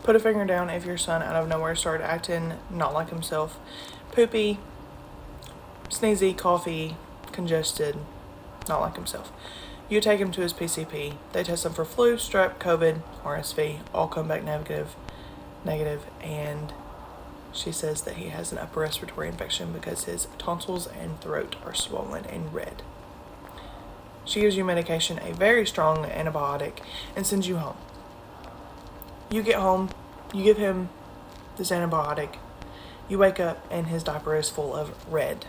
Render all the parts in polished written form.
Put a finger down if your son out of nowhere started acting not like himself. Poopy, sneezy, coughy, congested, not like himself. You take him to his PCP. They test him for flu, strep, COVID, RSV. All come back negative, and she says that he has an upper respiratory infection because his tonsils and throat are swollen and red. She gives you medication, a very strong antibiotic, and sends you home. You get home, you give him this antibiotic, you wake up and his diaper is full of red.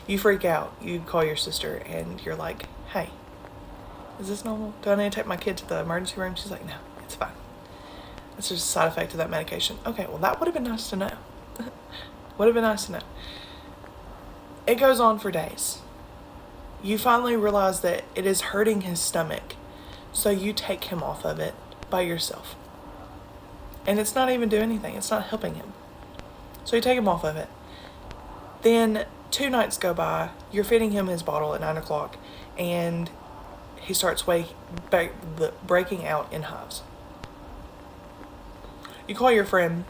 You freak out, you call your sister and you're like, hey, is this normal? Do I need to take my kid to the emergency room? She's like, no, it's fine. It's just a side effect of that medication. Okay, well that would have been nice to know. It goes on for days. You finally realize that it is hurting his stomach, so you take him off of it by yourself. And it's not even doing anything. It's not helping him. So you take him off of it. Then 2 nights go by. You're feeding him his bottle at 9 o'clock, and he starts breaking out in hives. You call your friend.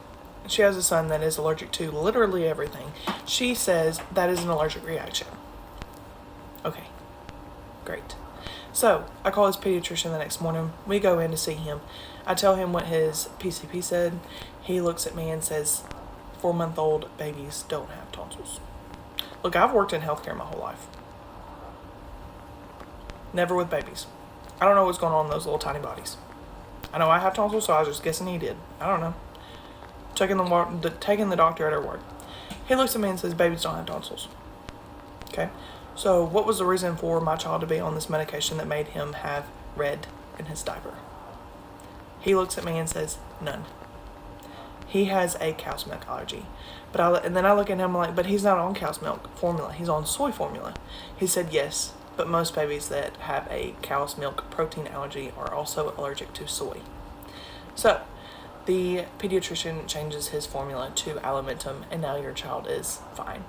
She has a son that is allergic to literally everything. She says that is an allergic reaction. Okay, great. So I call his pediatrician the next morning. We go in to see him. I tell him what his PCP said. He looks at me and says, 4-month-old babies don't have tonsils. Look, I've worked in healthcare my whole life. Never with babies. I don't know what's going on in those little tiny bodies. I know I have tonsils, so I was just guessing he did. I don't know. Taking the doctor at her word. He looks at me and says, babies don't have tonsils. Okay. So what was the reason for my child to be on this medication that made him have red in his diaper? He looks at me and says, none. He has a cow's milk allergy. And then I look at him like, but he's not on cow's milk formula. He's on soy formula. He said, yes, but most babies that have a cow's milk protein allergy are also allergic to soy. So the pediatrician changes his formula to Alimentum, and now your child is fine.